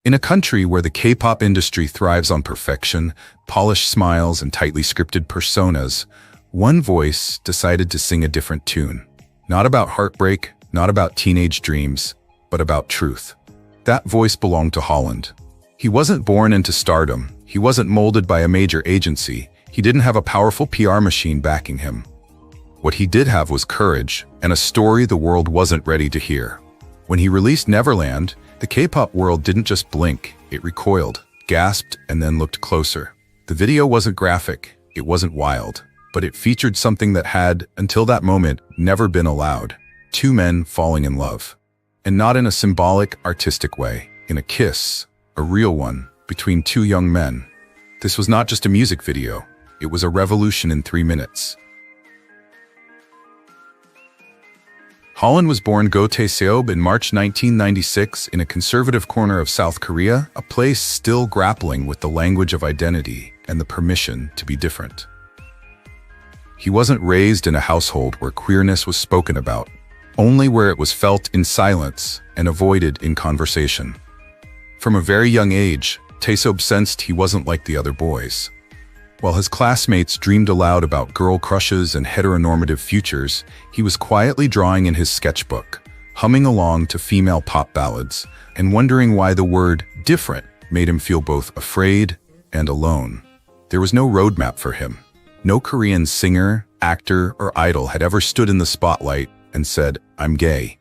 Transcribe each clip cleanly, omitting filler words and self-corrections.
In a country where the K-pop industry thrives on perfection, polished smiles, and tightly scripted personas, one voice decided to sing a different tune. Not about heartbreak, not about teenage dreams, but about truth. That voice belonged to Holland. He wasn't born into stardom. He wasn't molded by a major agency. He didn't have a powerful PR machine backing him. What he did have was courage and a story the world wasn't ready to hear. When he released Neverland, the K-pop world didn't just blink. It recoiled, gasped, and then looked closer. The video wasn't graphic. It wasn't wild. But it featured something that had, until that moment, never been allowed. Two men falling in love. And not in a symbolic, artistic way. In a kiss, a real one, between two young men. This was not just a music video. It was a revolution in 3 minutes. Holland was born Go Tae-seob in March 1996 in a conservative corner of South Korea, a place still grappling with the language of identity and the permission to be different. He wasn't raised in a household where queerness was spoken about, only where it was felt in silence and avoided in conversation. From a very young age, Tae-seob sensed he wasn't like the other boys. While his classmates dreamed aloud about girl crushes and heteronormative futures, he was quietly drawing in his sketchbook, humming along to female pop ballads, and wondering why the word different made him feel both afraid and alone. There was no roadmap for him. No Korean singer, actor, or idol had ever stood in the spotlight and said, "I'm gay."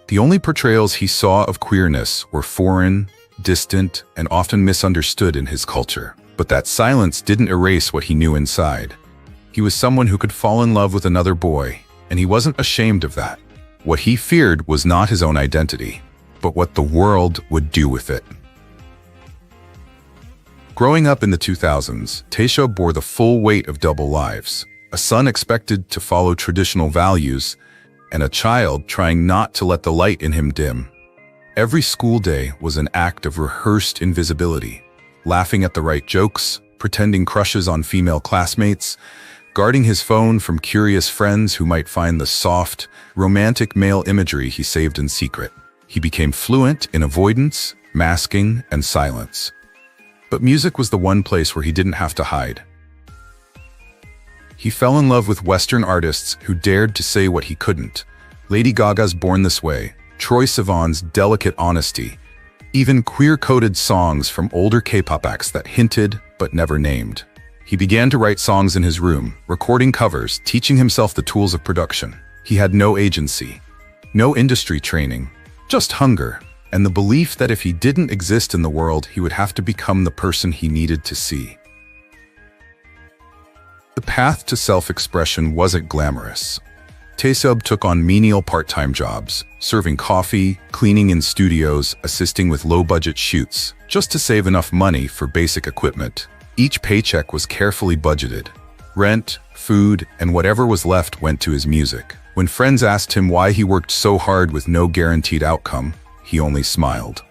The only portrayals he saw of queerness were foreign, distant, and often misunderstood in his culture. But that silence didn't erase what he knew inside. He was someone who could fall in love with another boy, and he wasn't ashamed of that. What he feared was not his own identity, but what the world would do with it. Growing up in the 2000s, Tae-seob bore the full weight of double lives. A son expected to follow traditional values, and a child trying not to let the light in him dim. Every school day was an act of rehearsed invisibility. Laughing at the right jokes, pretending crushes on female classmates, guarding his phone from curious friends who might find the soft, romantic male imagery he saved in secret. He became fluent in avoidance, masking, and silence. But music was the one place where he didn't have to hide. He fell in love with Western artists who dared to say what he couldn't. Lady Gaga's Born This Way, Troye Sivan's Delicate Honesty, even queer-coded songs from older K-pop acts that hinted but never named. He began to write songs in his room, recording covers, teaching himself the tools of production. He had no agency, no industry training, just hunger, and the belief that if he didn't exist in the world, he would have to become the person he needed to see. The path to self-expression wasn't glamorous. Tae-seob took on menial part-time jobs, serving coffee, cleaning in studios, assisting with low-budget shoots, just to save enough money for basic equipment. Each paycheck was carefully budgeted. Rent, food, and whatever was left went to his music. When friends asked him why he worked so hard with no guaranteed outcome, he only smiled.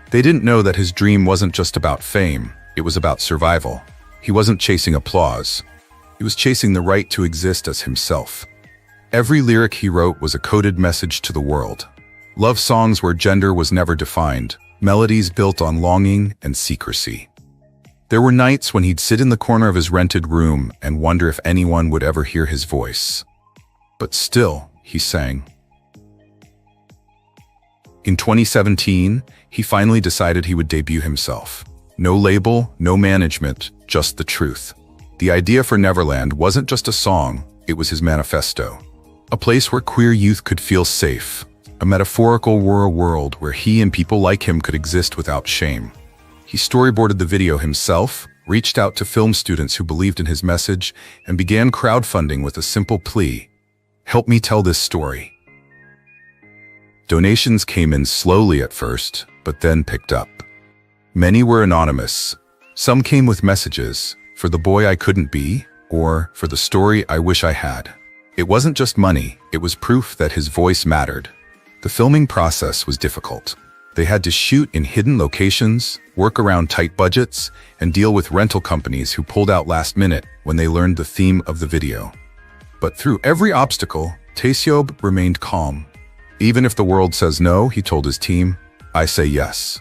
They didn't know that his dream wasn't just about fame, it was about survival. He wasn't chasing applause. He was chasing the right to exist as himself. Every lyric he wrote was a coded message to the world. Love songs where gender was never defined, melodies built on longing and secrecy. There were nights when he'd sit in the corner of his rented room and wonder if anyone would ever hear his voice. But still, he sang. In 2017, he finally decided he would debut himself. No label, no management, just the truth. The idea for Neverland wasn't just a song, it was his manifesto. A place where queer youth could feel safe, a metaphorical world where he and people like him could exist without shame. He storyboarded the video himself, reached out to film students who believed in his message, and began crowdfunding with a simple plea: "Help me tell this story." Donations came in slowly at first, but then picked up. Many were anonymous. Some came with messages, "For the boy I couldn't be," or "For the story I wish I had." It wasn't just money, it was proof that his voice mattered. The filming process was difficult. They had to shoot in hidden locations, work around tight budgets, and deal with rental companies who pulled out last minute when they learned the theme of the video. But through every obstacle, Tae-seob remained calm. "Even if the world says no," he told his team, "I say yes."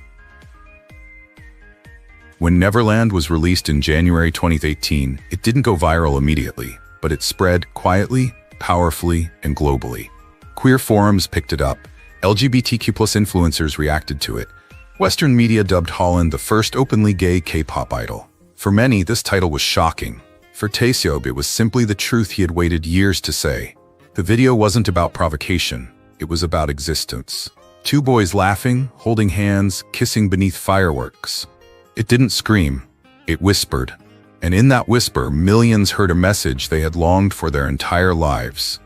When Neverland was released in January 2018, it didn't go viral immediately, but it spread quietly, powerfully, and globally. Queer forums picked it up. LGBTQ+ influencers reacted to it. Western media dubbed Holland the first openly gay K-pop idol. For many, this title was shocking. For Taeseob, it was simply the truth he had waited years to say. The video wasn't about provocation. It was about existence. Two boys laughing, holding hands, kissing beneath fireworks. It didn't scream. It whispered. And in that whisper, millions heard a message they had longed for their entire lives.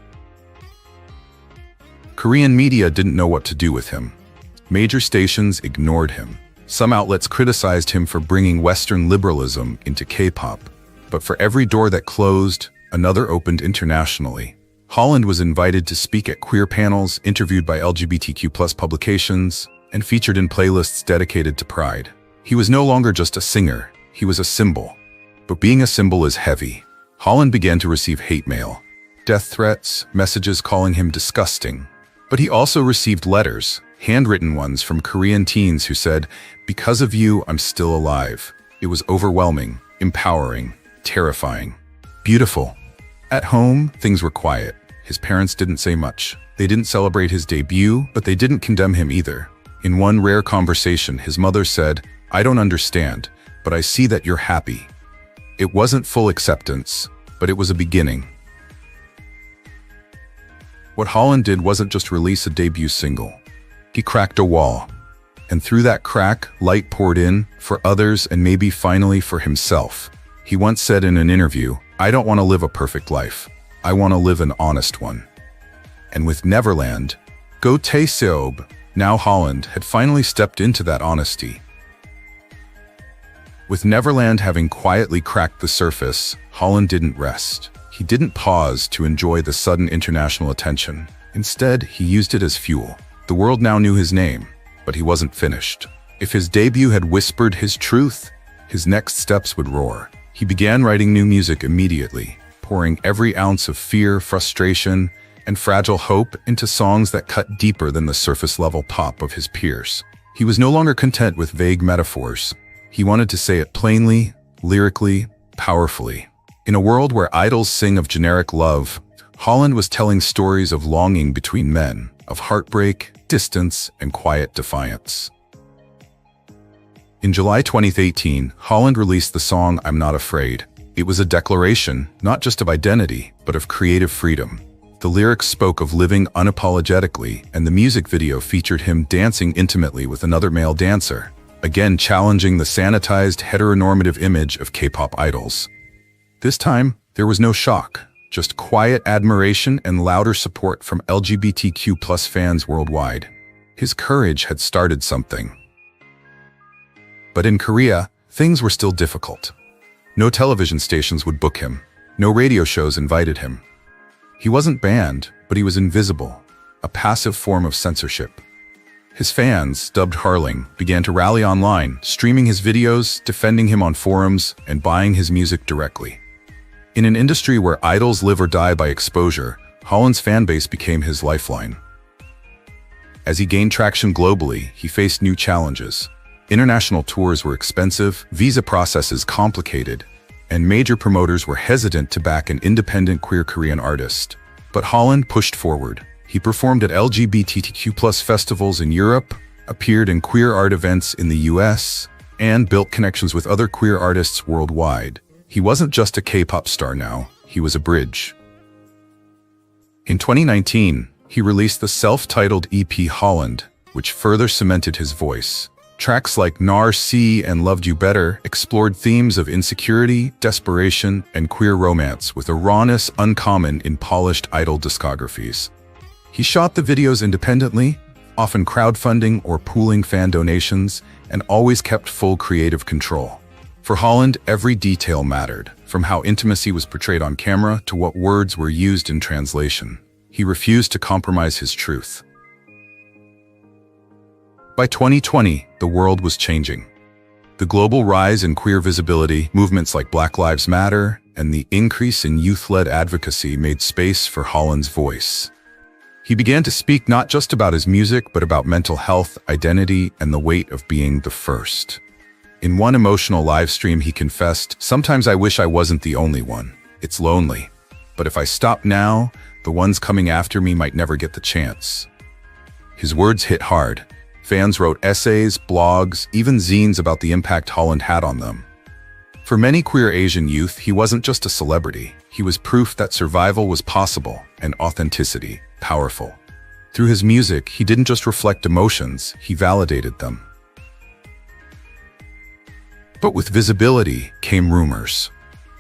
Korean media didn't know what to do with him. Major stations ignored him. Some outlets criticized him for bringing Western liberalism into K-pop. But for every door that closed, another opened internationally. Holland was invited to speak at queer panels, interviewed by LGBTQ+ publications, and featured in playlists dedicated to pride. He was no longer just a singer, he was a symbol. But being a symbol is heavy. Holland began to receive hate mail, death threats, messages calling him disgusting. But he also received letters, handwritten ones from Korean teens who said, "Because of you, I'm still alive." It was overwhelming, empowering, terrifying, beautiful. At home, things were quiet. His parents didn't say much. They didn't celebrate his debut, but they didn't condemn him either. In one rare conversation, his mother said, "I don't understand, but I see that you're happy." It wasn't full acceptance, but it was a beginning. What Holland did wasn't just release a debut single. He cracked a wall. And through that crack, light poured in, for others and maybe finally for himself. He once said in an interview, "I don't want to live a perfect life. I want to live an honest one." And with Neverland, Go Taeseob, now Holland, had finally stepped into that honesty. With Neverland having quietly cracked the surface, Holland didn't rest. He didn't pause to enjoy the sudden international attention. Instead, he used it as fuel. The world now knew his name, but he wasn't finished. If his debut had whispered his truth, his next steps would roar. He began writing new music immediately, pouring every ounce of fear, frustration, and fragile hope into songs that cut deeper than the surface-level pop of his peers. He was no longer content with vague metaphors. He wanted to say it plainly, lyrically, powerfully. In a world where idols sing of generic love, Holland was telling stories of longing between men, of heartbreak, distance, and quiet defiance. In July 2018, Holland released the song "I'm Not Afraid." It was a declaration, not just of identity, but of creative freedom. The lyrics spoke of living unapologetically, and the music video featured him dancing intimately with another male dancer, again challenging the sanitized heteronormative image of K-pop idols. This time, there was no shock, just quiet admiration and louder support from LGBTQ+ fans worldwide. His courage had started something. But in Korea, things were still difficult. No television stations would book him. No radio shows invited him. He wasn't banned, but he was invisible, a passive form of censorship. His fans, dubbed Harling, began to rally online, streaming his videos, defending him on forums, and buying his music directly. In an industry where idols live or die by exposure, Holland's fanbase became his lifeline. As he gained traction globally, he faced new challenges. International tours were expensive, visa processes complicated, and major promoters were hesitant to back an independent queer Korean artist. But Holland pushed forward. He performed at LGBTQ+ festivals in Europe, appeared in queer art events in the US, and built connections with other queer artists worldwide. He wasn't just a K-pop star now, he was a bridge. In 2019, he released the self-titled EP Holland, which further cemented his voice. Tracks like Nar C and Loved You Better explored themes of insecurity, desperation, and queer romance with a rawness uncommon in polished idol discographies. He shot the videos independently, often crowdfunding or pooling fan donations, and always kept full creative control. For Holland, every detail mattered, from how intimacy was portrayed on camera to what words were used in translation. He refused to compromise his truth. By 2020, the world was changing. The global rise in queer visibility, movements like Black Lives Matter, and the increase in youth-led advocacy made space for Holland's voice. He began to speak not just about his music, but about mental health, identity, and the weight of being the first. In one emotional live stream, he confessed, "Sometimes I wish I wasn't the only one. It's lonely. But if I stop now, the ones coming after me might never get the chance." His words hit hard. Fans wrote essays, blogs, even zines about the impact Holland had on them. For many queer Asian youth, he wasn't just a celebrity. He was proof that survival was possible and authenticity powerful. Through his music, he didn't just reflect emotions, he validated them. But with visibility came rumors.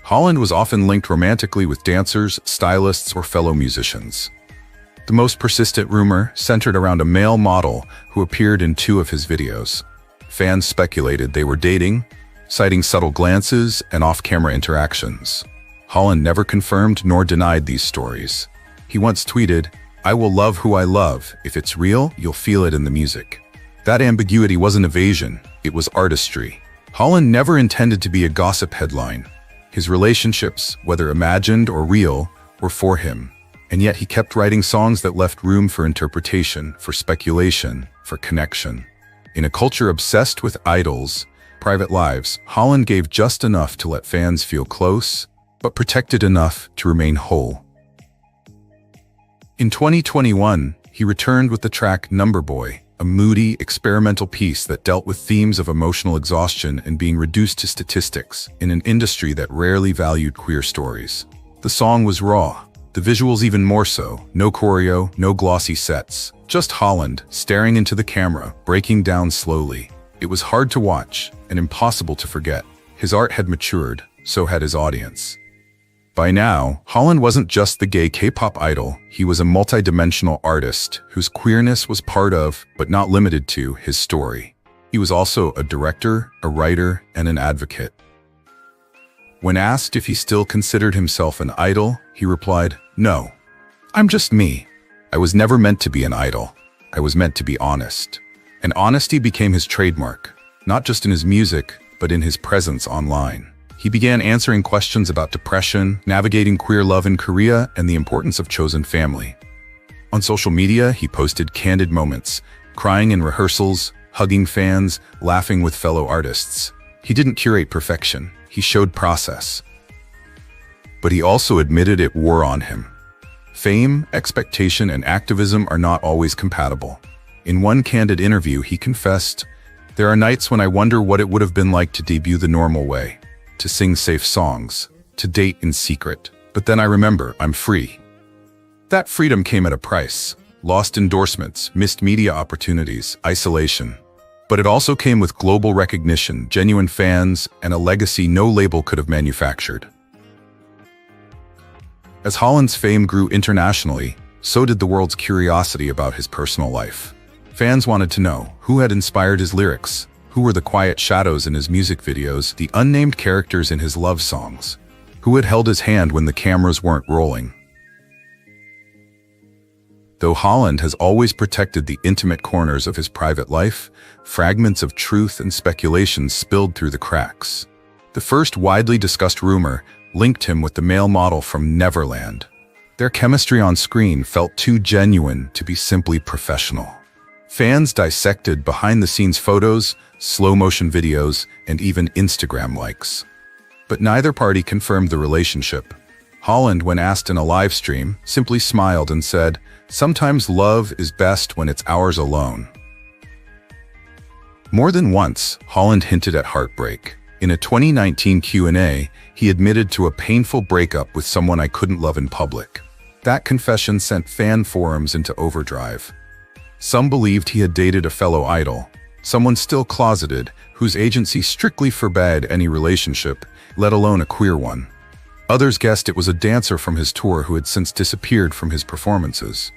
Holland was often linked romantically with dancers, stylists, or fellow musicians. The most persistent rumor centered around a male model who appeared in 2 of his videos. Fans speculated they were dating, citing subtle glances and off-camera interactions. Holland never confirmed nor denied these stories. He once tweeted, "I will love who I love. If it's real, you'll feel it in the music." That ambiguity wasn't evasion, it was artistry. Holland never intended to be a gossip headline. His relationships, whether imagined or real, were for him. And yet he kept writing songs that left room for interpretation, for speculation, for connection. In a culture obsessed with idols' private lives, Holland gave just enough to let fans feel close, but protected enough to remain whole. In 2021, he returned with the track Number Boy, a moody, experimental piece that dealt with themes of emotional exhaustion and being reduced to statistics in an industry that rarely valued queer stories. The song was raw, the visuals even more so. No choreo, no glossy sets. Just Holland, staring into the camera, breaking down slowly. It was hard to watch, and impossible to forget. His art had matured, so had his audience. By now, Holland wasn't just the gay K-pop idol, he was a multi-dimensional artist whose queerness was part of, but not limited to, his story. He was also a director, a writer, and an advocate. When asked if he still considered himself an idol, he replied, "No. I'm just me. I was never meant to be an idol. I was meant to be honest." And honesty became his trademark, not just in his music, but in his presence online. He began answering questions about depression, navigating queer love in Korea, and the importance of chosen family. On social media, he posted candid moments, crying in rehearsals, hugging fans, laughing with fellow artists. He didn't curate perfection, he showed process. But he also admitted it wore on him. Fame, expectation, and activism are not always compatible. In one candid interview, he confessed, "There are nights when I wonder what it would have been like to debut the normal way. To sing safe songs, to date in secret. But then I remember, I'm free." That freedom came at a price. Lost endorsements, missed media opportunities, isolation. But it also came with global recognition, genuine fans, and a legacy no label could have manufactured. As Holland's fame grew internationally, so did the world's curiosity about his personal life. Fans wanted to know who had inspired his lyrics, who were the quiet shadows in his music videos, the unnamed characters in his love songs, who had held his hand when the cameras weren't rolling. Though Holland has always protected the intimate corners of his private life, fragments of truth and speculation spilled through the cracks. The first widely discussed rumor linked him with the male model from Neverland. Their chemistry on screen felt too genuine to be simply professional. Fans dissected behind-the-scenes photos, slow-motion videos, and even Instagram likes. But neither party confirmed the relationship. Holland, when asked in a live stream, simply smiled and said, "Sometimes love is best when it's ours alone." More than once, Holland hinted at heartbreak. In a 2019 Q&A, he admitted to a painful breakup with someone I couldn't love in public. That confession sent fan forums into overdrive. Some believed he had dated a fellow idol, someone still closeted, whose agency strictly forbade any relationship, let alone a queer one. Others guessed it was a dancer from his tour who had since disappeared from his performances.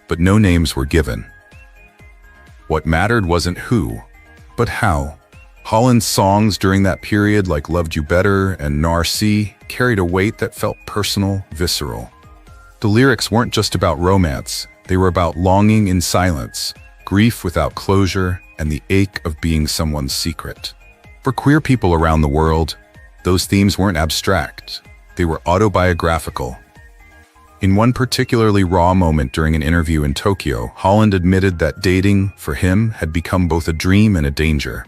But no names were given. What mattered wasn't who, but how. Holland's songs during that period, like Loved You Better and Narcy, carried a weight that felt personal, visceral. The lyrics weren't just about romance, they were about longing in silence, grief without closure, and the ache of being someone's secret. For queer people around the world, those themes weren't abstract, they were autobiographical. In one particularly raw moment during an interview in Tokyo, Holland admitted that dating, for him, had become both a dream and a danger.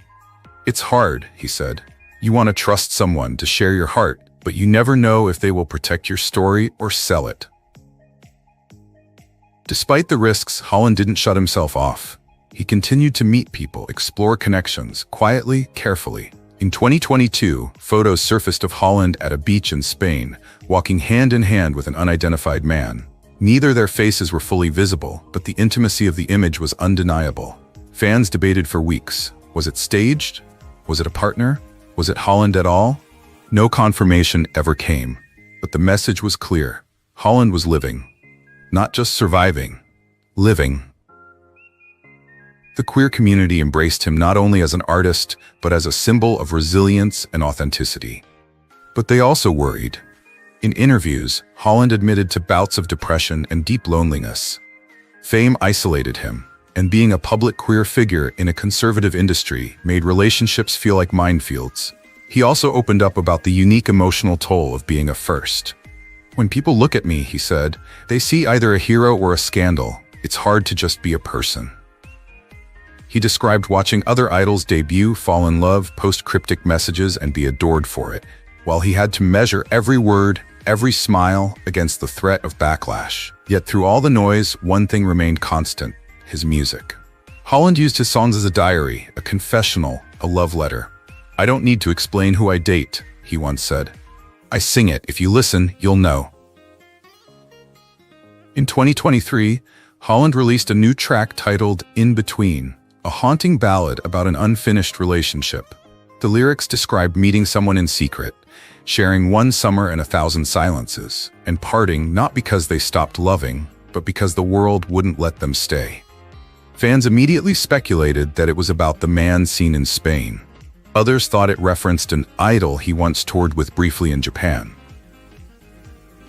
"It's hard," he said. "You want to trust someone to share your heart, but you never know if they will protect your story or sell it." Despite the risks, Holland didn't shut himself off. He continued to meet people, explore connections, quietly, carefully. In 2022, photos surfaced of Holland at a beach in Spain, walking hand in hand with an unidentified man. Neither their faces were fully visible, but the intimacy of the image was undeniable. Fans debated for weeks. Was it staged? Was it a partner? Was it Holland at all? No confirmation ever came, but the message was clear. Holland was living. Not just surviving. Living. The queer community embraced him not only as an artist, but as a symbol of resilience and authenticity. But they also worried. In interviews, Holland admitted to bouts of depression and deep loneliness. Fame isolated him, and being a public queer figure in a conservative industry made relationships feel like minefields. He also opened up about the unique emotional toll of being a first. "When people look at me," he said, "they see either a hero or a scandal. It's hard to just be a person." He described watching other idols debut, fall in love, post cryptic messages, and be adored for it, while he had to measure every word, every smile against the threat of backlash. Yet through all the noise, one thing remained constant: his music. Holland used his songs as a diary, a confessional, a love letter. "I don't need to explain who I date," he once said. "I sing it. If you listen, you'll know." In 2023, Holland released a new track titled In Between, a haunting ballad about an unfinished relationship. The lyrics describe meeting someone in secret, sharing one summer and 1,000 silences, and parting not because they stopped loving, but because the world wouldn't let them stay. Fans immediately speculated that it was about the man seen in Spain. Others thought it referenced an idol he once toured with briefly in Japan.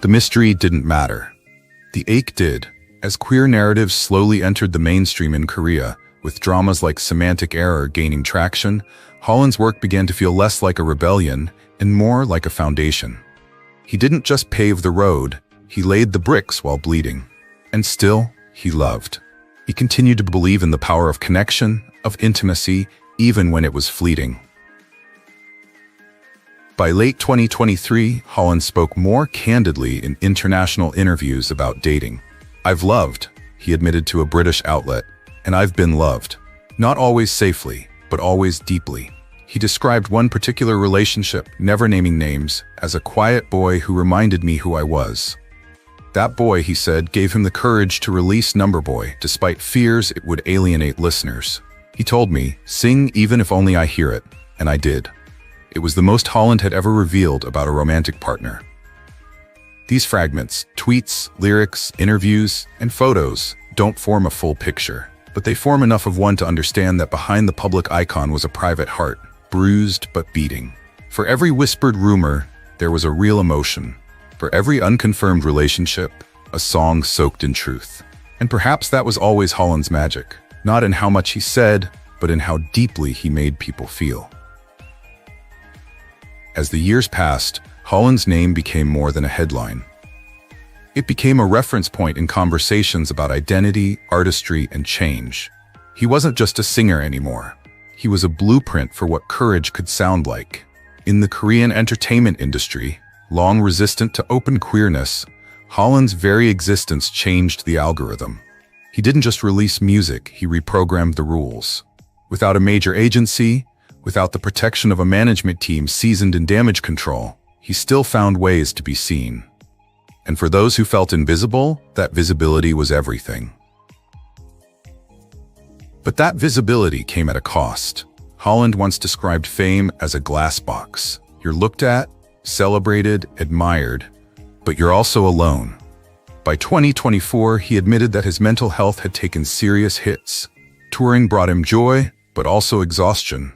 The mystery didn't matter. The ache did, as queer narratives slowly entered the mainstream in Korea. With dramas like Semantic Error gaining traction, Holland's work began to feel less like a rebellion and more like a foundation. He didn't just pave the road, he laid the bricks while bleeding. And still, he loved. He continued to believe in the power of connection, of intimacy, even when it was fleeting. By late 2023, Holland spoke more candidly in international interviews about dating. "I've loved," he admitted to a British outlet, "and I've been loved. Not always safely, but always deeply." He described one particular relationship, never naming names, as a quiet boy who reminded me who I was. That boy, he said, gave him the courage to release Number Boy, despite fears it would alienate listeners. He told me, "Sing even if only I hear it," and I did. It was the most Holland had ever revealed about a romantic partner. These fragments, tweets, lyrics, interviews, and photos, don't form a full picture, but they form enough of one to understand that behind the public icon was a private heart, bruised but beating. For every whispered rumor, there was a real emotion. For every unconfirmed relationship, a song soaked in truth. And perhaps that was always Holland's magic, not in how much he said, but in how deeply he made people feel. As the years passed, Holland's name became more than a headline. It became a reference point in conversations about identity, artistry, and change. He wasn't just a singer anymore. He was a blueprint for what courage could sound like. In the Korean entertainment industry, long resistant to open queerness, Holland's very existence changed the algorithm. He didn't just release music, he reprogrammed the rules. Without a major agency, without the protection of a management team seasoned in damage control, he still found ways to be seen. And for those who felt invisible, that visibility was everything. But that visibility came at a cost. Holland once described fame as a glass box. You're looked at, celebrated, admired, but you're also alone. By 2024, he admitted that his mental health had taken serious hits. Touring brought him joy, but also exhaustion.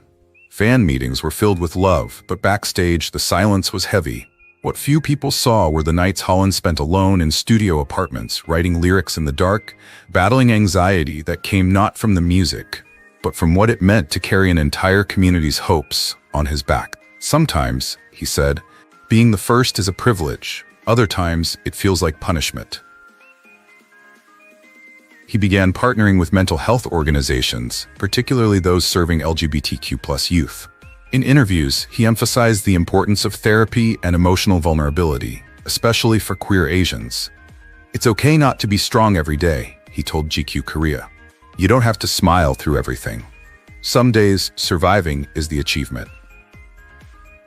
Fan meetings were filled with love, but backstage, the silence was heavy. What few people saw were the nights Holland spent alone in studio apartments, writing lyrics in the dark, battling anxiety that came not from the music, but from what it meant to carry an entire community's hopes on his back. Sometimes, he said, being the first is a privilege. Other times, it feels like punishment. He began partnering with mental health organizations, particularly those serving LGBTQ+ youth. In interviews, he emphasized the importance of therapy and emotional vulnerability, especially for queer Asians. "It's okay not to be strong every day," he told GQ Korea. "You don't have to smile through everything. Some days, surviving is the achievement."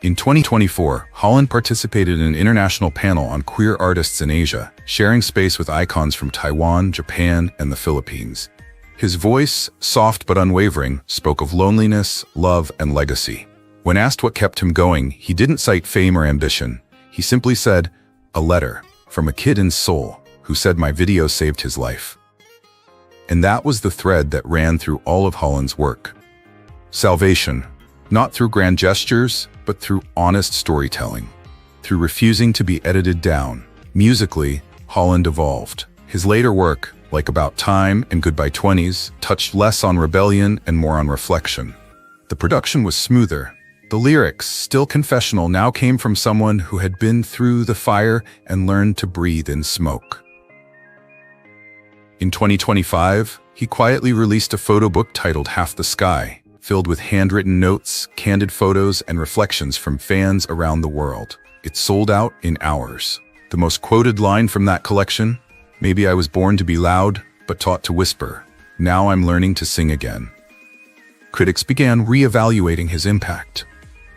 In 2024, Holland participated in an international panel on queer artists in Asia, sharing space with icons from Taiwan, Japan, and the Philippines. His voice, soft but unwavering, spoke of loneliness, love, and legacy. When asked what kept him going, he didn't cite fame or ambition. He simply said, "A letter from a kid in Seoul who said my video saved his life." And that was the thread that ran through all of Holland's work. Salvation, not through grand gestures, but through honest storytelling. Through refusing to be edited down. Musically, Holland evolved. His later work, like About Time and Goodbye 20s, touched less on rebellion and more on reflection. The production was smoother. The lyrics, still confessional, now came from someone who had been through the fire and learned to breathe in smoke. In 2025, he quietly released a photo book titled Half the Sky, filled with handwritten notes, candid photos, and reflections from fans around the world. It sold out in hours. The most quoted line from that collection, "Maybe I was born to be loud, but taught to whisper. Now I'm learning to sing again." Critics began re-evaluating his impact.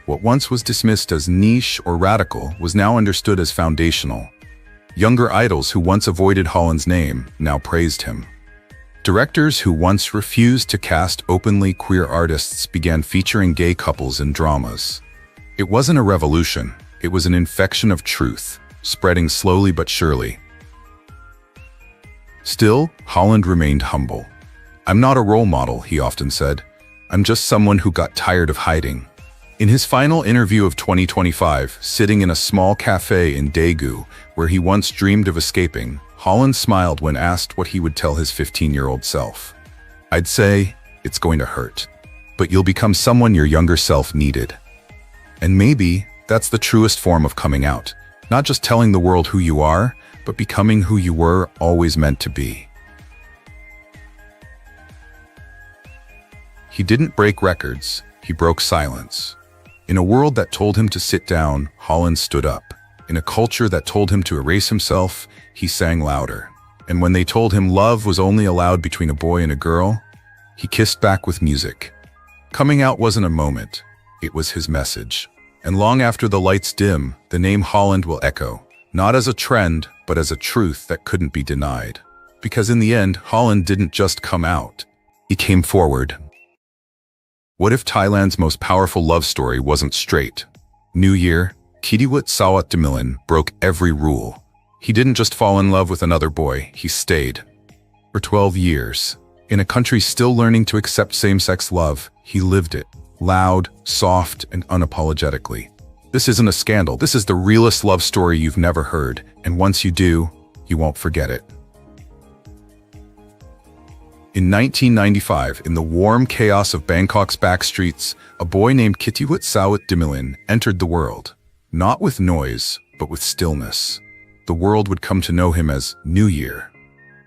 What once was dismissed as niche or radical was now understood as foundational. Younger idols who once avoided Holland's name now praised him. Directors who once refused to cast openly queer artists began featuring gay couples in dramas. It wasn't a revolution, it was an infection of truth, spreading slowly but surely. Still, Holland remained humble. "I'm not a role model," he often said. "I'm just someone who got tired of hiding." In his final interview of 2025, sitting in a small cafe in Daegu, where he once dreamed of escaping, Holland smiled when asked what he would tell his 15-year-old self. "I'd say, it's going to hurt, but you'll become someone your younger self needed." And maybe that's the truest form of coming out, not just telling the world who you are, but becoming who you were always meant to be. He didn't break records, he broke silence. In a world that told him to sit down, Holland stood up. In a culture that told him to erase himself, he sang louder. And when they told him love was only allowed between a boy and a girl, he kissed back with music. Coming out wasn't a moment, it was his message. And long after the lights dim, the name Holland will echo, not as a trend, but as a truth that couldn't be denied. Because in the end, Holland didn't just come out, he came forward. What if Thailand's most powerful love story wasn't straight? New Year, Kitiwut Sawat Demilin broke every rule. He didn't just fall in love with another boy, he stayed. For 12 years, in a country still learning to accept same-sex love, he lived it, loud, soft, and unapologetically. This isn't a scandal, this is the realest love story you've never heard, and once you do, you won't forget it. In 1995, in the warm chaos of Bangkok's backstreets, a boy named Kitiwut Sawat Demilin entered the world. Not with noise, but with stillness. The world would come to know him as New Year.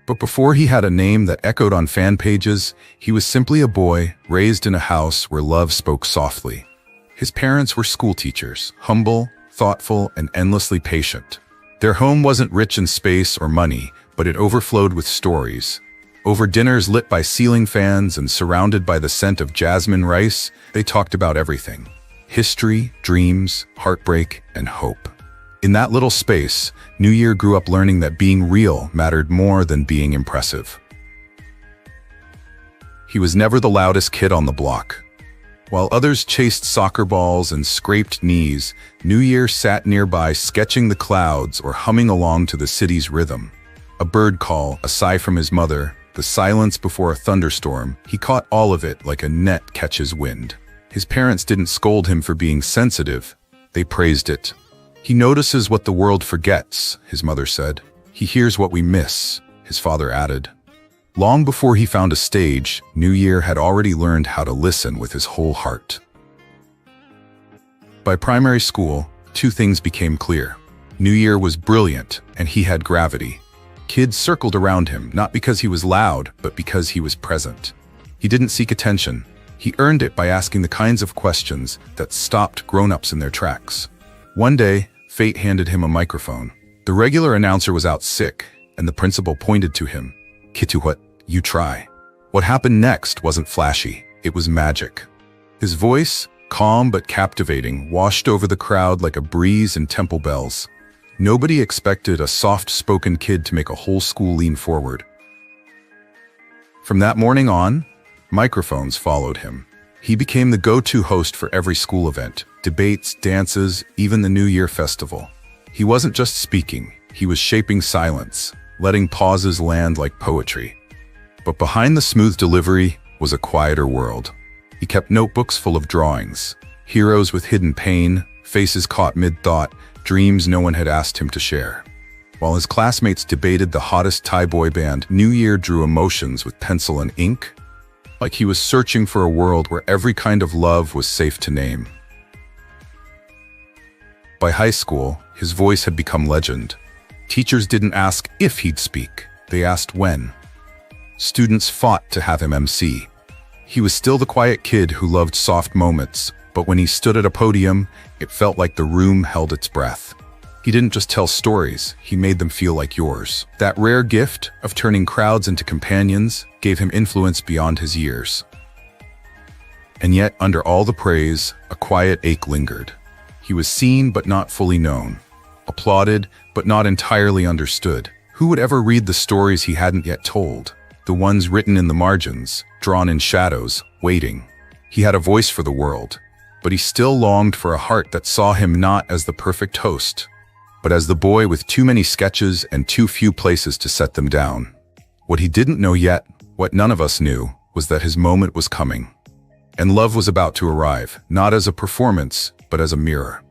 But before he had a name that echoed on fan pages, he was simply a boy raised in a house where love spoke softly. His parents were school teachers, humble, thoughtful, and endlessly patient. Their home wasn't rich in space or money, but it overflowed with stories. Over dinners lit by ceiling fans and surrounded by the scent of jasmine rice, they talked about everything. History, dreams, heartbreak, and hope. In that little space, New Year grew up learning that being real mattered more than being impressive. He was never the loudest kid on the block. While others chased soccer balls and scraped knees, New Year sat nearby sketching the clouds or humming along to the city's rhythm. A bird call, a sigh from his mother, the silence before a thunderstorm, he caught all of it like a net catches wind. His parents didn't scold him for being sensitive, they praised it. "He notices what the world forgets," his mother said. "He hears what we miss," his father added. Long before he found a stage, New Year had already learned how to listen with his whole heart. By primary school, two things became clear. New Year was brilliant, and he had gravity. Kids circled around him, not because he was loud, but because he was present. He didn't seek attention. He earned it by asking the kinds of questions that stopped grown-ups in their tracks. One day, fate handed him a microphone. The regular announcer was out sick, and the principal pointed to him. "Kituhut, you try." What happened next wasn't flashy. It was magic. His voice, calm but captivating, washed over the crowd like a breeze in temple bells. Nobody expected a soft-spoken kid to make a whole school lean forward. From that morning on, microphones followed him. He became the go-to host for every school event, debates, dances, even the New Year festival. He wasn't just speaking, he was shaping silence, letting pauses land like poetry. But behind the smooth delivery was a quieter world. He kept notebooks full of drawings, heroes with hidden pain, faces caught mid-thought, dreams no one had asked him to share. While his classmates debated the hottest Thai boy band, New Year drew emotions with pencil and ink, like he was searching for a world where every kind of love was safe to name. By high school, his voice had become legend. Teachers didn't ask if he'd speak, they asked when. Students fought to have him MC. He was still the quiet kid who loved soft moments, but when he stood at a podium, it felt like the room held its breath. He didn't just tell stories, he made them feel like yours. That rare gift of turning crowds into companions gave him influence beyond his years. And yet, under all the praise, a quiet ache lingered. He was seen but not fully known, applauded but not entirely understood. Who would ever read the stories he hadn't yet told? The ones written in the margins, drawn in shadows, waiting. He had a voice for the world, but he still longed for a heart that saw him not as the perfect host, but as the boy with too many sketches and too few places to set them down. What he didn't know yet, what none of us knew, was that his moment was coming. And love was about to arrive, not as a performance, but as a mirror.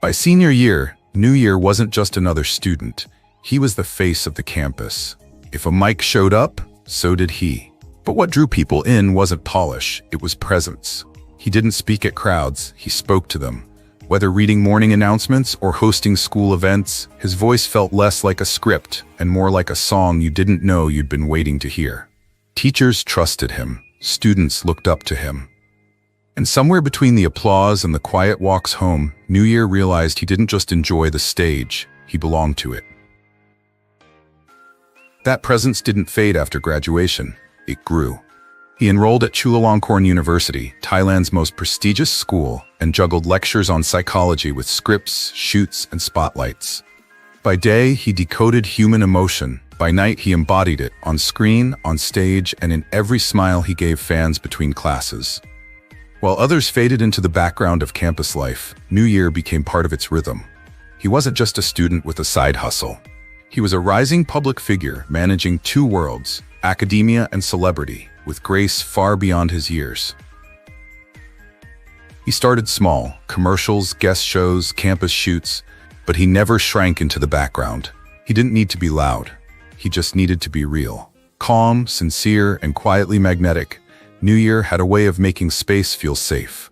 By senior year, New Year wasn't just another student. He was the face of the campus. If a mic showed up, so did he. But what drew people in wasn't polish, it was presence. He didn't speak at crowds, he spoke to them. Whether reading morning announcements or hosting school events, his voice felt less like a script and more like a song you didn't know you'd been waiting to hear. Teachers trusted him, students looked up to him. And somewhere between the applause and the quiet walks home, New Year realized he didn't just enjoy the stage, he belonged to it. That presence didn't fade after graduation, it grew. He enrolled at Chulalongkorn University, Thailand's most prestigious school, and juggled lectures on psychology with scripts, shoots, and spotlights. By day, he decoded human emotion. By night, he embodied it, on screen, on stage, and in every smile he gave fans between classes. While others faded into the background of campus life, New Year became part of its rhythm. He wasn't just a student with a side hustle. He was a rising public figure managing two worlds, academia and celebrity, with grace far beyond his years. He started small, commercials, guest shows, campus shoots, but he never shrank into the background. He didn't need to be loud. He just needed to be real. Calm, sincere, and quietly magnetic, New Year had a way of making space feel safe.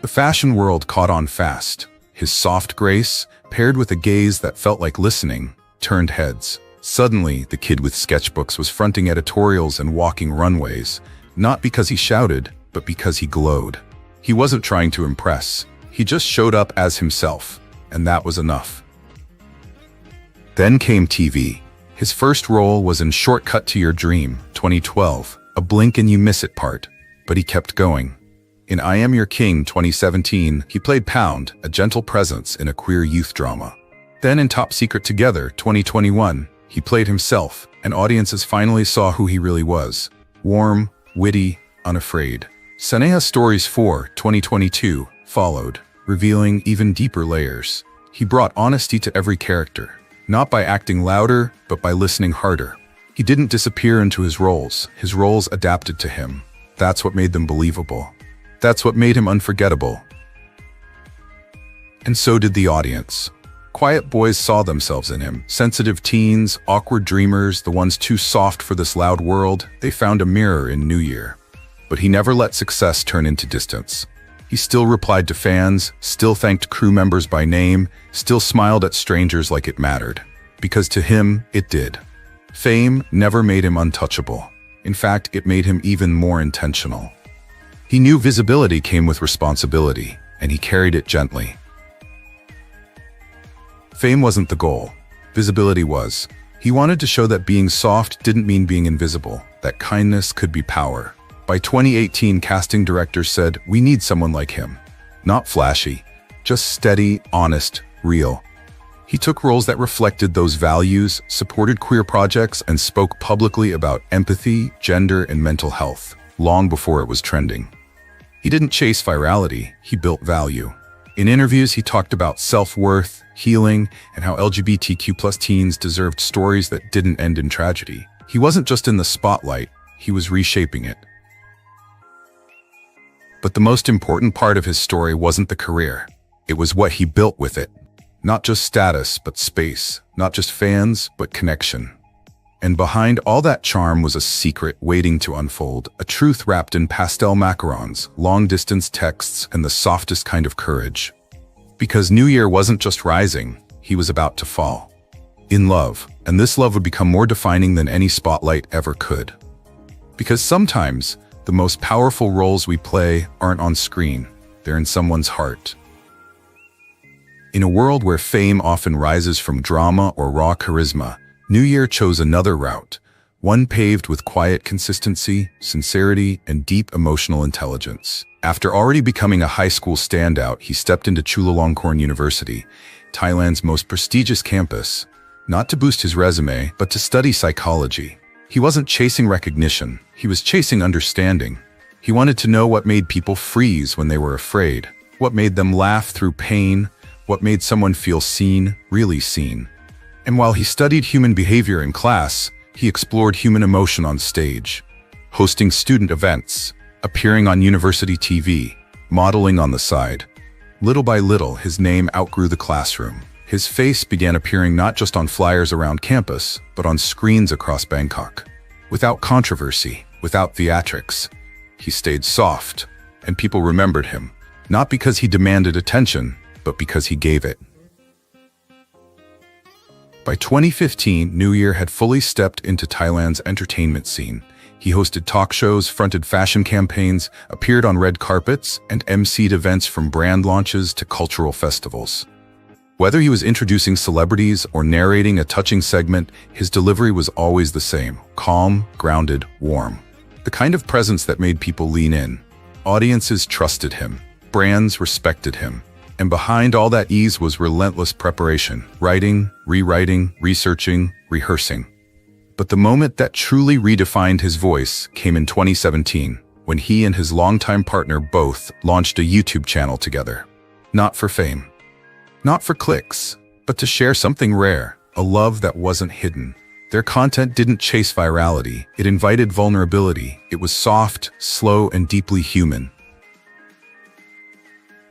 The fashion world caught on fast. His soft grace, paired with a gaze that felt like listening, turned heads. Suddenly, the kid with sketchbooks was fronting editorials and walking runways, not because he shouted, but because he glowed. He wasn't trying to impress. He just showed up as himself, and that was enough. Then came TV. His first role was in Shortcut to Your Dream, 2012, a blink and you miss it part, but he kept going. In I Am Your King, 2017, he played Pound, a gentle presence in a queer youth drama. Then in Top Secret Together, 2021, he played himself, and audiences finally saw who he really was. Warm, witty, unafraid. Saneha Stories 4, 2022, followed, revealing even deeper layers. He brought honesty to every character, not by acting louder, but by listening harder. He didn't disappear into his roles adapted to him. That's what made them believable. That's what made him unforgettable. And so did the audience. Quiet boys saw themselves in him. Sensitive teens, awkward dreamers, the ones too soft for this loud world, they found a mirror in New Year. But he never let success turn into distance. He still replied to fans, still thanked crew members by name, still smiled at strangers like it mattered. Because to him, it did. Fame never made him untouchable. In fact, it made him even more intentional. He knew visibility came with responsibility, and he carried it gently. Fame wasn't the goal. Visibility was. He wanted to show that being soft didn't mean being invisible, that kindness could be power. By 2018, casting directors said, "We need someone like him." Not flashy, just steady, honest, real. He took roles that reflected those values, supported queer projects, and spoke publicly about empathy, gender, and mental health, long before it was trending. He didn't chase virality, he built value. In interviews, he talked about self-worth, healing, and how LGBTQ+ teens deserved stories that didn't end in tragedy. He wasn't just in the spotlight, he was reshaping it. But the most important part of his story wasn't the career. It was what he built with it. Not just status, but space. Not just fans, but connection. And behind all that charm was a secret waiting to unfold, a truth wrapped in pastel macarons, long-distance texts, and the softest kind of courage. Because New Year wasn't just rising, he was about to fall. In love, and this love would become more defining than any spotlight ever could. Because sometimes, the most powerful roles we play aren't on screen, they're in someone's heart. In a world where fame often rises from drama or raw charisma, New Year chose another route, one paved with quiet consistency, sincerity, and deep emotional intelligence. After already becoming a high school standout, he stepped into Chulalongkorn University, Thailand's most prestigious campus, not to boost his resume, but to study psychology. He wasn't chasing recognition, he was chasing understanding. He wanted to know what made people freeze when they were afraid, what made them laugh through pain, what made someone feel seen, really seen. And while he studied human behavior in class, he explored human emotion on stage, hosting student events, appearing on university TV, modeling on the side. Little by little, his name outgrew the classroom. His face began appearing not just on flyers around campus, but on screens across Bangkok. Without controversy, without theatrics, he stayed soft, and people remembered him, not because he demanded attention, but because he gave it. By 2015, New Year had fully stepped into Thailand's entertainment scene. He hosted talk shows, fronted fashion campaigns, appeared on red carpets, and emceed events from brand launches to cultural festivals. Whether he was introducing celebrities or narrating a touching segment, his delivery was always the same: calm, grounded, warm. The kind of presence that made people lean in. Audiences trusted him. Brands respected him. And behind all that ease was relentless preparation, writing, rewriting, researching, rehearsing. But the moment that truly redefined his voice came in 2017, when he and his longtime partner both launched a YouTube channel together. Not for fame, not for clicks, but to share something rare, a love that wasn't hidden. Their content didn't chase virality, it invited vulnerability. It was soft, slow, and deeply human.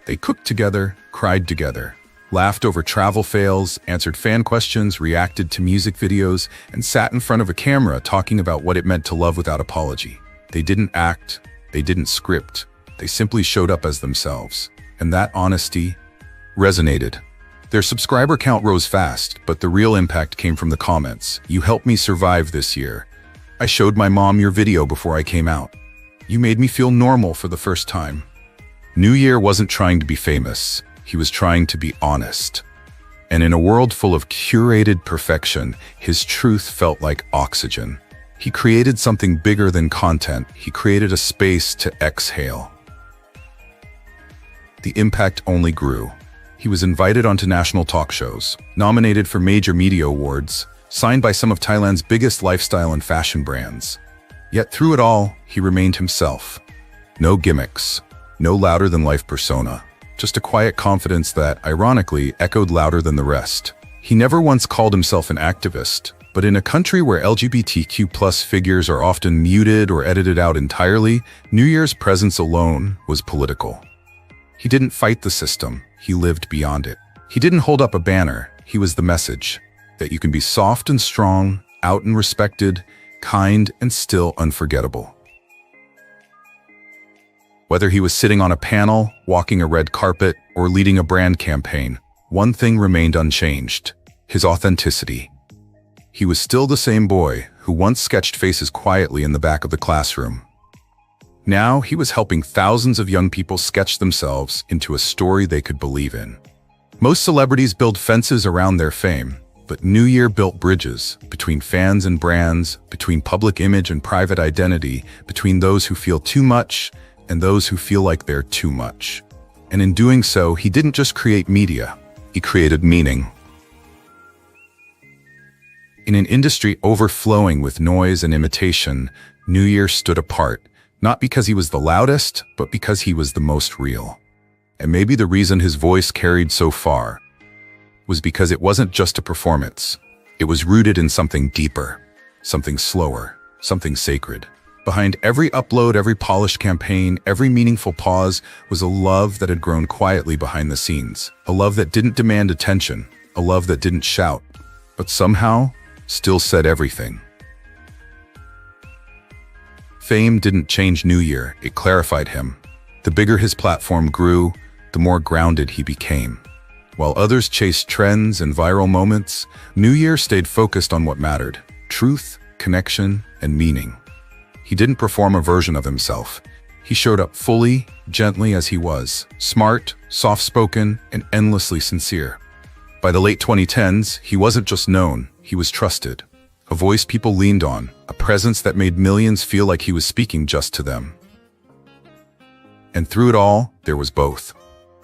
They cooked together, cried together, laughed over travel fails, answered fan questions, reacted to music videos, and sat in front of a camera talking about what it meant to love without apology. They didn't act, they didn't script, they simply showed up as themselves. And that honesty resonated. Their subscriber count rose fast, but the real impact came from the comments. "You helped me survive this year. I showed my mom your video before I came out. You made me feel normal for the first time." New Year wasn't trying to be famous, he was trying to be honest. And in a world full of curated perfection, his truth felt like oxygen. He created something bigger than content, he created a space to exhale. The impact only grew. He was invited onto national talk shows, nominated for major media awards, signed by some of Thailand's biggest lifestyle and fashion brands. Yet through it all, he remained himself. No gimmicks. No louder-than-life persona, just a quiet confidence that, ironically, echoed louder than the rest. He never once called himself an activist, but in a country where LGBTQ+ figures are often muted or edited out entirely, New Year's presence alone was political. He didn't fight the system, he lived beyond it. He didn't hold up a banner, he was the message, that you can be soft and strong, out and respected, kind and still unforgettable. Whether he was sitting on a panel, walking a red carpet, or leading a brand campaign, one thing remained unchanged: his authenticity. he was still the same boy who once sketched faces quietly in the back of the classroom. Now he was helping thousands of young people sketch themselves into a story they could believe in. Most celebrities build fences around their fame, but New Year built bridges between fans and brands, between public image and private identity, between those who feel too much and those who feel like they're too much. And in doing so, he didn't just create media, he created meaning. In an industry overflowing with noise and imitation, New Year stood apart, not because he was the loudest, but because he was the most real. And maybe the reason his voice carried so far was because it wasn't just a performance. It was rooted in something deeper, something slower, something sacred. Behind every upload, every polished campaign, every meaningful pause was a love that had grown quietly behind the scenes. A love that didn't demand attention, a love that didn't shout, but somehow still said everything. Fame didn't change New Year, it clarified him. The bigger his platform grew, the more grounded he became. While others chased trends and viral moments, New Year stayed focused on what mattered: truth, connection, and meaning. He didn't perform a version of himself. He showed up fully, gently as he was, smart, soft-spoken, and endlessly sincere. By the late 2010s, he wasn't just known, he was trusted. A voice people leaned on, a presence that made millions feel like he was speaking just to them. And through it all, there was both.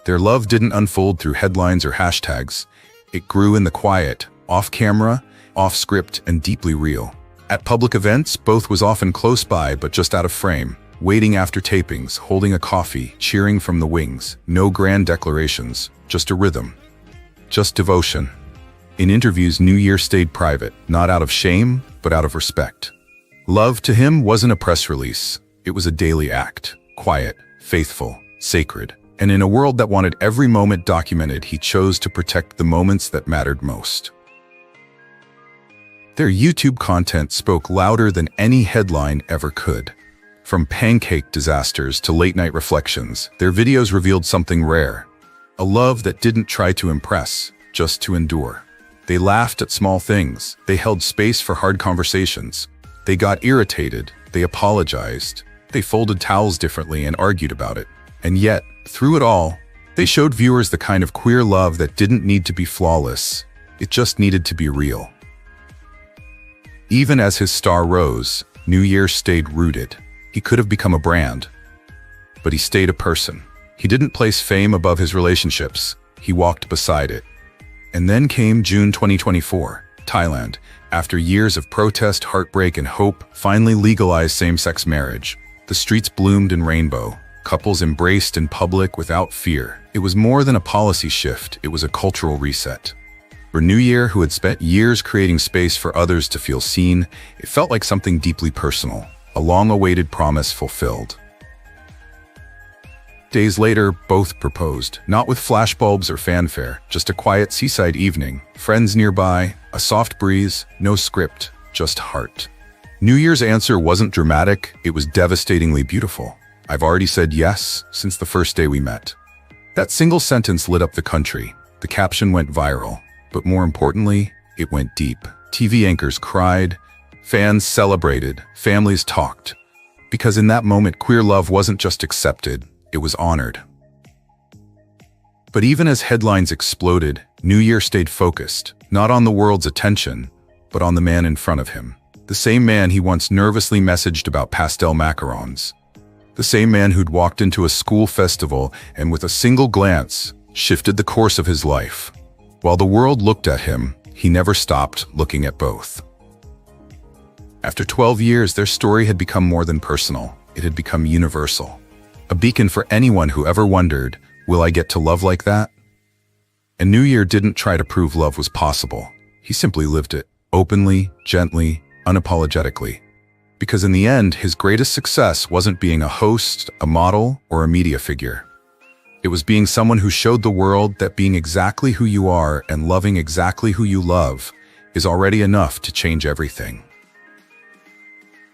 Their love didn't unfold through headlines or hashtags. It grew in the quiet, off-camera, off-script, and deeply real. At public events, both was often close by but just out of frame, waiting after tapings, holding a coffee, cheering from the wings. No grand declarations, just a rhythm. Just devotion. In interviews, New Year stayed private, not out of shame, but out of respect. Love to him wasn't a press release. It was a daily act, quiet, faithful, sacred. And in a world that wanted every moment documented, he chose to protect the moments that mattered most. Their YouTube content spoke louder than any headline ever could. From pancake disasters to late-night reflections, their videos revealed something rare. A love that didn't try to impress, just to endure. They laughed at small things. They held space for hard conversations. They got irritated. They apologized. They folded towels differently and argued about it. And yet, through it all, they showed viewers the kind of queer love that didn't need to be flawless. It just needed to be real. Even as his star rose, New Year stayed rooted. He could have become a brand, but he stayed a person. He didn't place fame above his relationships. He walked beside it. And then came June 2024. Thailand, after years of protest, heartbreak, and hope, finally legalized same-sex marriage. The streets bloomed in rainbow. Couples embraced in public without fear. It was more than a policy shift, it was a cultural reset. For New Year, who had spent years creating space for others to feel seen, it felt like something deeply personal, a long-awaited promise fulfilled. Days later, both proposed, not with flashbulbs or fanfare, just a quiet seaside evening, friends nearby, a soft breeze, no script, just heart. New Year's answer wasn't dramatic, it was devastatingly beautiful. "I've already said yes since the first day we met." That single sentence lit up the country. The caption went viral, but more importantly, it went deep. TV anchors cried, fans celebrated, families talked. Because in that moment, queer love wasn't just accepted, it was honored. But even as headlines exploded, New Year stayed focused, not on the world's attention, but on the man in front of him. The same man he once nervously messaged about pastel macarons. The same man who'd walked into a school festival and with a single glance, shifted the course of his life. While the world looked at him, he never stopped looking at both. After 12 years, their story had become more than personal. It had become universal. A beacon for anyone who ever wondered, will I get to love like that? And New Year didn't try to prove love was possible. He simply lived it, openly, gently, unapologetically. Because in the end, his greatest success wasn't being a host, a model, or a media figure. It was being someone who showed the world that being exactly who you are and loving exactly who you love is already enough to change everything.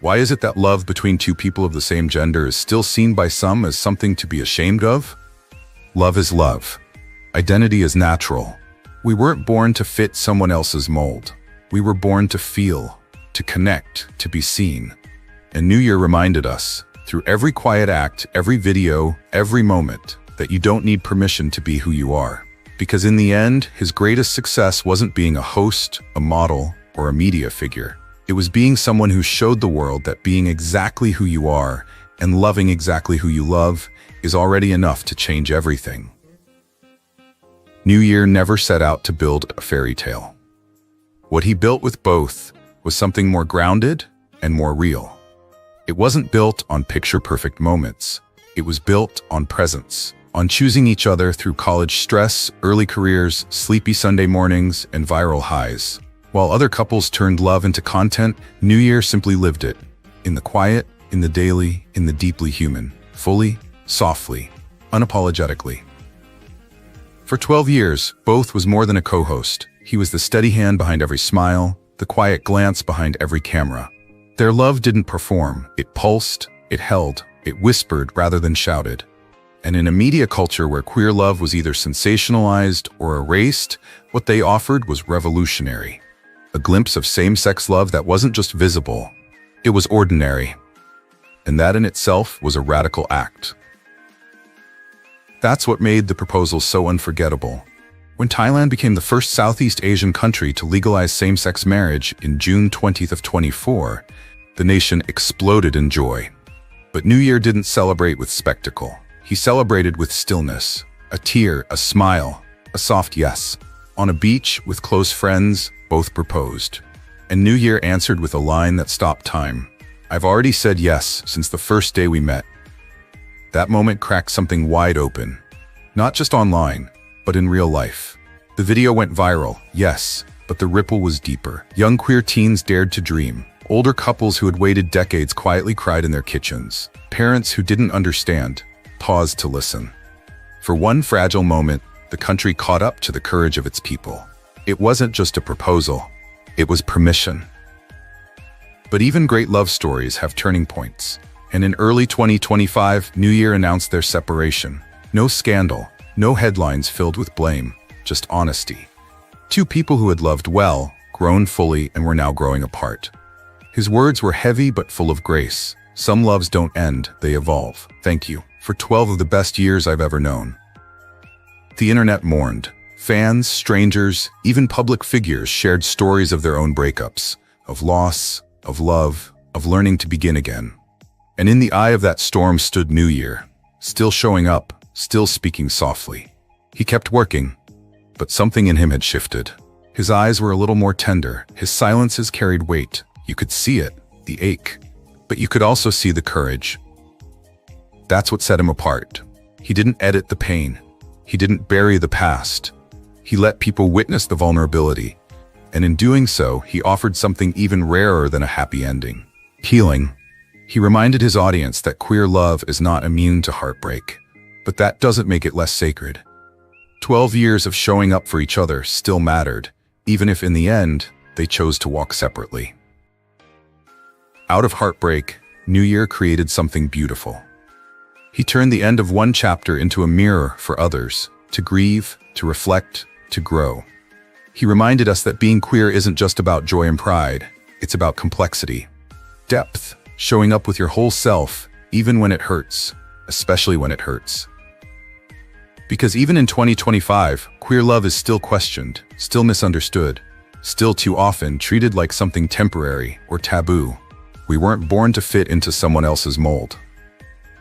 Why is it that love between two people of the same gender is still seen by some as something to be ashamed of? Love is love. Identity is natural. We weren't born to fit someone else's mold. We were born to feel, to connect, to be seen. And New Year reminded us, through every quiet act, every video, every moment, that you don't need permission to be who you are. Because in the end, his greatest success wasn't being a host, a model, or a media figure. It was being someone who showed the world that being exactly who you are and loving exactly who you love is already enough to change everything. New Year never set out to build a fairy tale. What he built with both was something more grounded and more real. It wasn't built on picture-perfect moments. It was built on presence, on choosing each other through college stress, early careers, sleepy Sunday mornings, and viral highs. While other couples turned love into content, New Year simply lived it. In the quiet, in the daily, in the deeply human. Fully, softly, unapologetically. For 12 years, Both was more than a co-host. He was the steady hand behind every smile, the quiet glance behind every camera. Their love didn't perform. It pulsed, it held, it whispered rather than shouted. And in a media culture where queer love was either sensationalized or erased, what they offered was revolutionary. A glimpse of same-sex love that wasn't just visible, it was ordinary. And that in itself was a radical act. That's what made the proposal so unforgettable. When Thailand became the first Southeast Asian country to legalize same-sex marriage in June 20th of 24, the nation exploded in joy. But New Year didn't celebrate with spectacle. He celebrated with stillness, a tear, a smile, a soft yes. On a beach with close friends, both proposed. And New Year answered with a line that stopped time. "I've already said yes since the first day we met." That moment cracked something wide open. Not just online, but in real life. The video went viral, yes, but the ripple was deeper. Young queer teens dared to dream. Older couples who had waited decades quietly cried in their kitchens. Parents who didn't understand paused to listen. For one fragile moment, the country caught up to the courage of its people. It wasn't just a proposal, it was permission. But even great love stories have turning points. And in early 2025, New Year announced their separation. No scandal, no headlines filled with blame, just honesty. Two people who had loved well, grown fully, and were now growing apart. His words were heavy but full of grace. "Some loves don't end, they evolve. Thank you for 12 of the best years I've ever known." The internet mourned. Fans, strangers, even public figures shared stories of their own breakups, of loss, of love, of learning to begin again. And in the eye of that storm stood New Year, still showing up, still speaking softly. He kept working, but something in him had shifted. His eyes were a little more tender, his silences carried weight. You could see it, the ache, but you could also see the courage. That's what set him apart. He didn't edit the pain. He didn't bury the past. He let people witness the vulnerability. And in doing so, he offered something even rarer than a happy ending: healing. He reminded his audience that queer love is not immune to heartbreak, but that doesn't make it less sacred. 12 years of showing up for each other still mattered, even if in the end, they chose to walk separately. Out of heartbreak, New Year created something beautiful. He turned the end of one chapter into a mirror for others, to grieve, to reflect, to grow. He reminded us that being queer isn't just about joy and pride, it's about complexity. Depth, showing up with your whole self, even when it hurts, especially when it hurts. Because even in 2025, queer love is still questioned, still misunderstood, still too often treated like something temporary or taboo. We weren't born to fit into someone else's mold.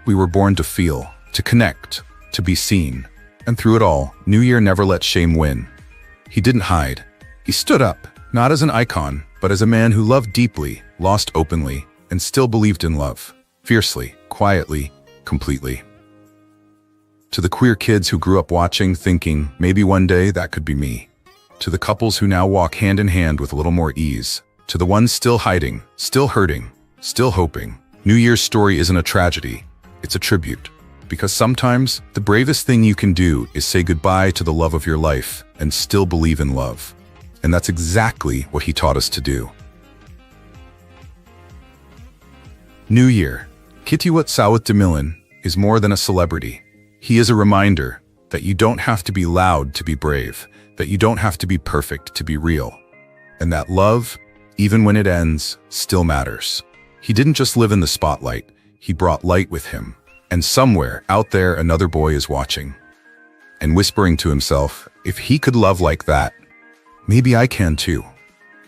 We were born to feel, to connect, to be seen. And through it all, New Year never let shame win. He didn't hide. He stood up, not as an icon, but as a man who loved deeply, lost openly, and still believed in love. Fiercely, quietly, completely. To the queer kids who grew up watching, thinking, maybe one day that could be me. To the couples who now walk hand in hand with a little more ease. To the ones still hiding, still hurting, still hoping. New Year's story isn't a tragedy, it's a tribute. Because sometimes, the bravest thing you can do is say goodbye to the love of your life and still believe in love. And that's exactly what he taught us to do. New Year, Kitiwat Sawat Demilan, is more than a celebrity. He is a reminder that you don't have to be loud to be brave, that you don't have to be perfect to be real. and that love, even when it ends, still matters. He didn't just live in the spotlight, he brought light with him. And somewhere out there another boy is watching and whispering to himself, if he could love like that, maybe I can too.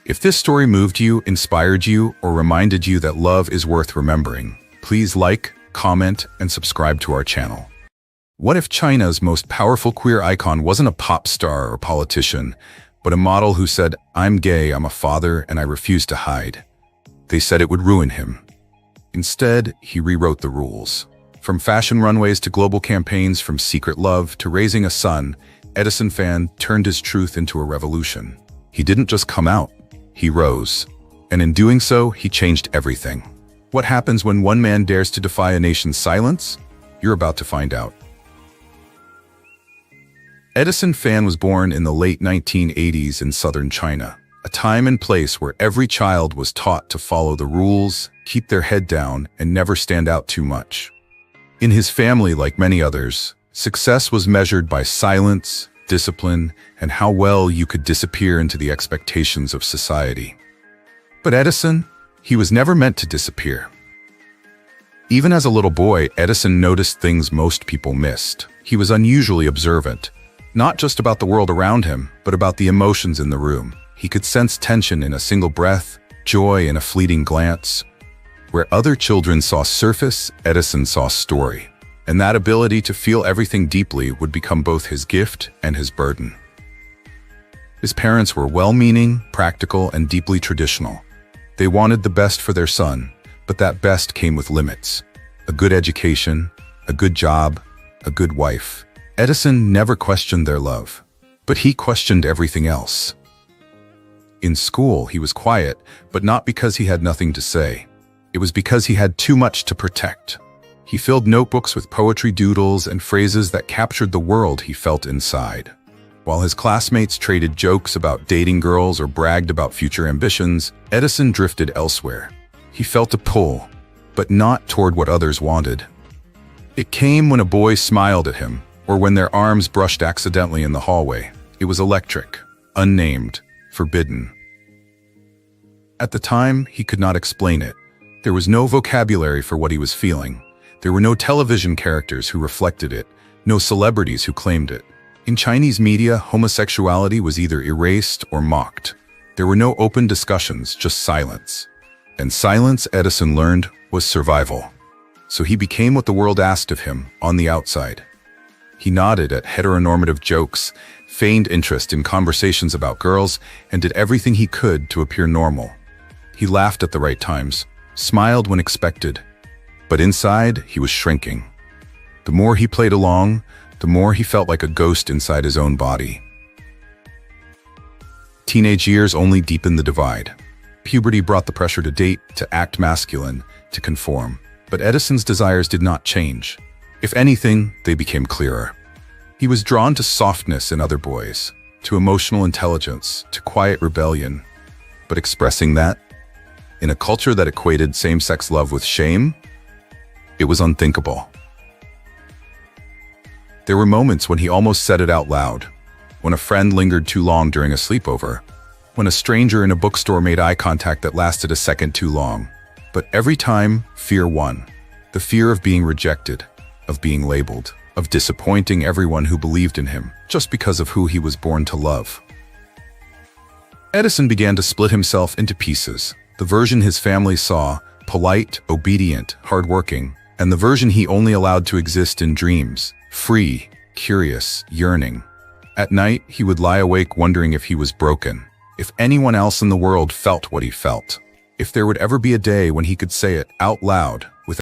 If this story moved you, inspired you, or reminded you that love is worth remembering, please like, comment, and subscribe to our channel. What if China's most powerful queer icon wasn't a pop star or politician, but a model who said, I'm gay, I'm a father, and I refuse to hide? They said it would ruin him. Instead, he rewrote the rules. From fashion runways to global campaigns, from secret love to raising a son, Edison Fan turned his truth into a revolution. He didn't just come out, he rose. And in doing so, he changed everything. What happens when one man dares to defy a nation's silence? You're about to find out. Edison Fan was born in the late 1980s in southern China, a time and place where every child was taught to follow the rules, keep their head down, and never stand out too much. In his family, like many others, success was measured by silence, discipline, and how well you could disappear into the expectations of society. But Edison, he was never meant to disappear. Even as a little boy, Edison noticed things most people missed. He was unusually observant, not just about the world around him, but about the emotions in the room. He could sense tension in a single breath, joy in a fleeting glance. Where other children saw surface, Edison saw story. And that ability to feel everything deeply would become both his gift and his burden. His parents were well-meaning, practical, and deeply traditional. They wanted the best for their son, but that best came with limits. A good education, a good job, a good wife. Edison never questioned their love, but he questioned everything else. In school, he was quiet, but not because he had nothing to say. It was because he had too much to protect. He filled notebooks with poetry doodles and phrases that captured the world he felt inside. While his classmates traded jokes about dating girls or bragged about future ambitions, Edison drifted elsewhere. He felt a pull, but not toward what others wanted. It came when a boy smiled at him, or when their arms brushed accidentally in the hallway. It was electric, unnamed, forbidden. At the time, he could not explain it. There was no vocabulary for what he was feeling. There were no television characters who reflected it, no celebrities who claimed it. In Chinese media, homosexuality was either erased or mocked. There were no open discussions, just silence. And silence, Edison learned, was survival. So he became what the world asked of him, on the outside. He nodded at heteronormative jokes, feigned interest in conversations about girls, and did everything he could to appear normal. He laughed at the right times, smiled when expected, but inside he was shrinking. The more he played along, the more he felt like a ghost inside his own body. Teenage years only deepened the divide. Puberty brought the pressure to date, to act masculine, to conform. But Edison's desires did not change. If anything, they became clearer. He was drawn to softness in other boys, to emotional intelligence, to quiet rebellion. But expressing that, in a culture that equated same-sex love with shame, it was unthinkable. There were moments when he almost said it out loud, when a friend lingered too long during a sleepover, when a stranger in a bookstore made eye contact that lasted a second too long. But every time, fear won. The fear of being rejected, of being labeled, of disappointing everyone who believed in him, just because of who he was born to love. Edison began to split himself into pieces. The version his family saw, polite, obedient, hardworking, and the version he only allowed to exist in dreams, free, curious, yearning. At night, he would lie awake wondering if he was broken, if anyone else in the world felt what he felt, if there would ever be a day when he could say it out loud,